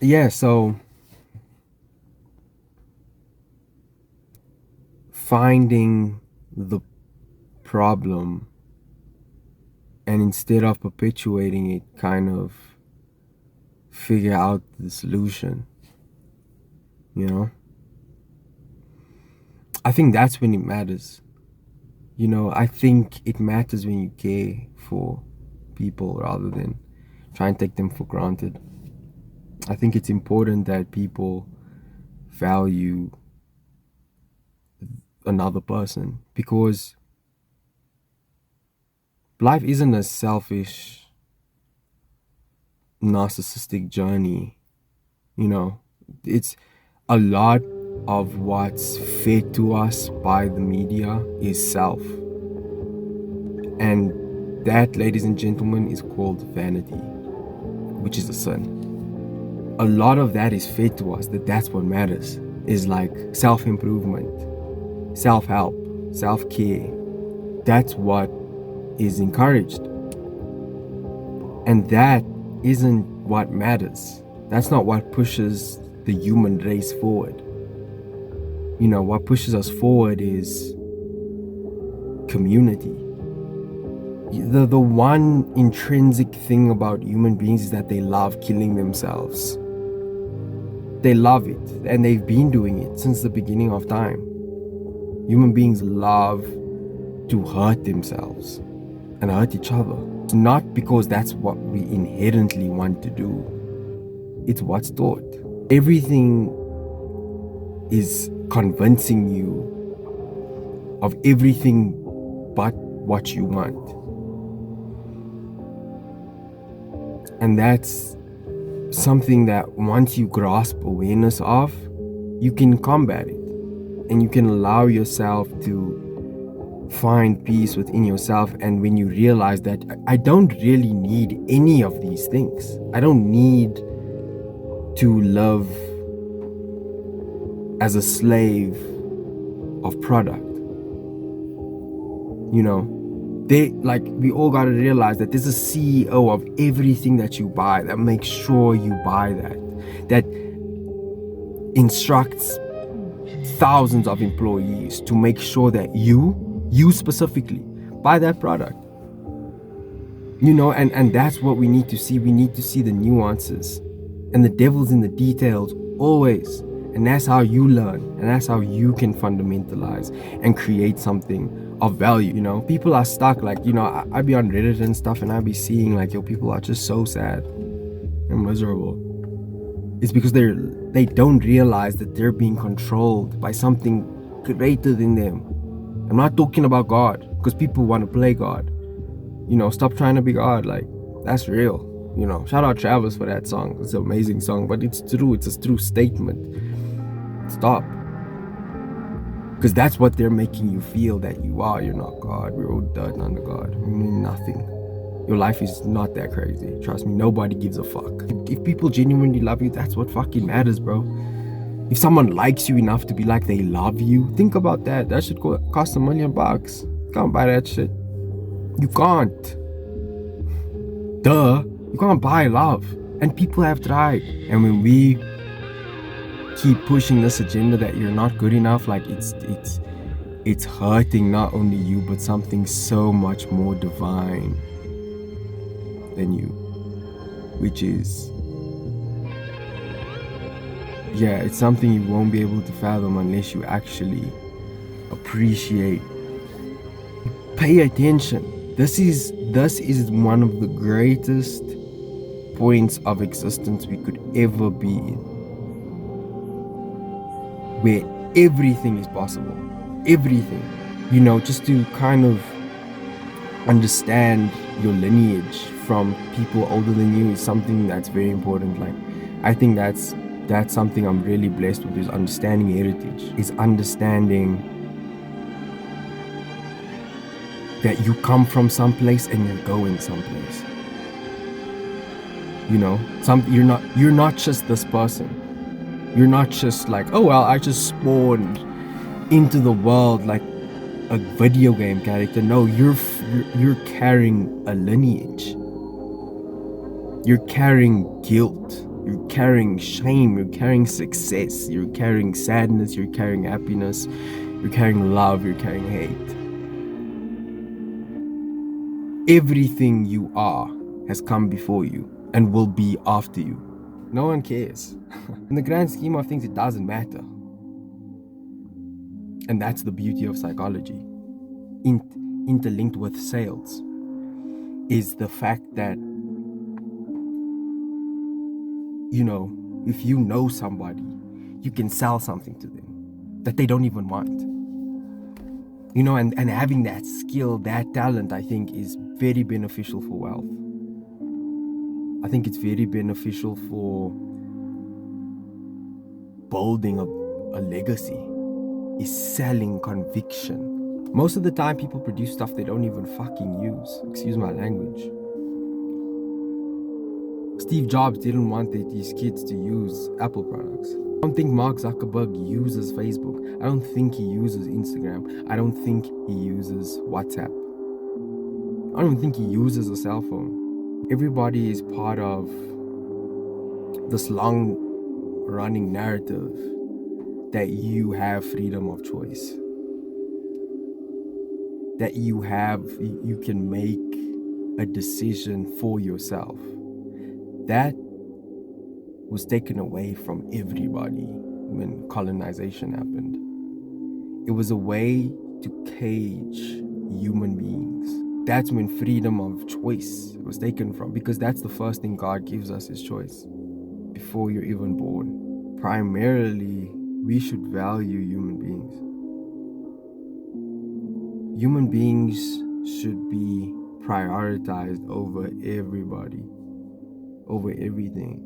Yeah, so finding the problem and instead of perpetuating it, kind of figure out the solution, you know? I think that's when it matters. I think it matters when you care for people rather than try and take them for granted. I think it's important that people value another person because life isn't a selfish, narcissistic journey. You know, it's a lot of what's fed to us by the media is self. And that, ladies and gentlemen, is called vanity, which is a sin. A lot of that is fed to us that's what matters, is like self-improvement, self-help, self-care. That's what is encouraged. And that isn't what matters. That's not what pushes the human race forward. What pushes us forward is community. The one intrinsic thing about human beings is that they love killing themselves. They love it, and they've been doing it since the beginning of time. Human beings love to hurt themselves and hurt each other. It's not because that's what we inherently want to do. It's what's taught. Everything is convincing you of everything but what you want. And that's something that once you grasp awareness of, you can combat it. And you can allow yourself to find peace within yourself. And when you realize that I don't really need any of these things, I don't need to live as a slave of product. We all got to realize that there's a CEO of everything that you buy that makes sure you buy that instructs thousands of employees to make sure that you specifically buy that product. And that's what we need to see. We need to see the nuances, and the devil's in the details always. And that's how you learn, and that's how you can fundamentalize and create something of value. People are stuck, I be on Reddit and stuff, and I be seeing people are just so sad and miserable. It's because they don't realize that they're being controlled by something greater than them. I'm not talking about God, because people want to play God. Stop trying to be God. That's real. Shout out Travis for that song. It's an amazing song, but it's true. It's a true statement. Stop. Because that's what they're making you feel, that you are. You're not God. We're all dirt under God. We mean nothing. Your life is not that crazy. Trust me, nobody gives a fuck. If people genuinely love you, that's what fucking matters, bro. If someone likes you enough to be like they love you, think about that. That shit cost $1 million. You can't buy that shit. You can't. Duh. You can't buy love. And people have tried. And when we keep pushing this agenda that you're not good enough, it's hurting not only you, but something so much more divine than you, which is, it's something you won't be able to fathom unless you actually appreciate, pay attention. This is one of the greatest points of existence we could ever be in, where everything is possible. Everything. Just to kind of understand your lineage from people older than you is something that's very important. I think that's something I'm really blessed with, is understanding heritage, is understanding that you come from someplace and you're going someplace. You're not just this person. You're not just I just spawned into the world like a video game character. No, you're carrying a lineage. You're carrying guilt. You're carrying shame, you're carrying success, you're carrying sadness, you're carrying happiness, you're carrying love, you're carrying hate. Everything you are has come before you and will be after you. No one cares. In the grand scheme of things, it doesn't matter. And that's the beauty of psychology. Interlinked with sales is the fact that, if you know somebody, you can sell something to them that they don't even want. And having that skill, that talent, I think is very beneficial for wealth. I think it's very beneficial for building a legacy, is selling conviction. Most of the time people produce stuff they don't even fucking use. Excuse my language. Steve Jobs didn't want his kids to use Apple products. I don't think Mark Zuckerberg uses Facebook. I don't think he uses Instagram. I don't think he uses WhatsApp. I don't think he uses a cell phone. Everybody is part of this long running narrative that you have freedom of choice. That you can make a decision for yourself. That was taken away from everybody when colonization happened. It was a way to cage human beings. That's when freedom of choice was taken from, because that's the first thing God gives us, is choice. Before you're even born. Primarily, we should value human beings. Human beings should be prioritized over everybody, over everything.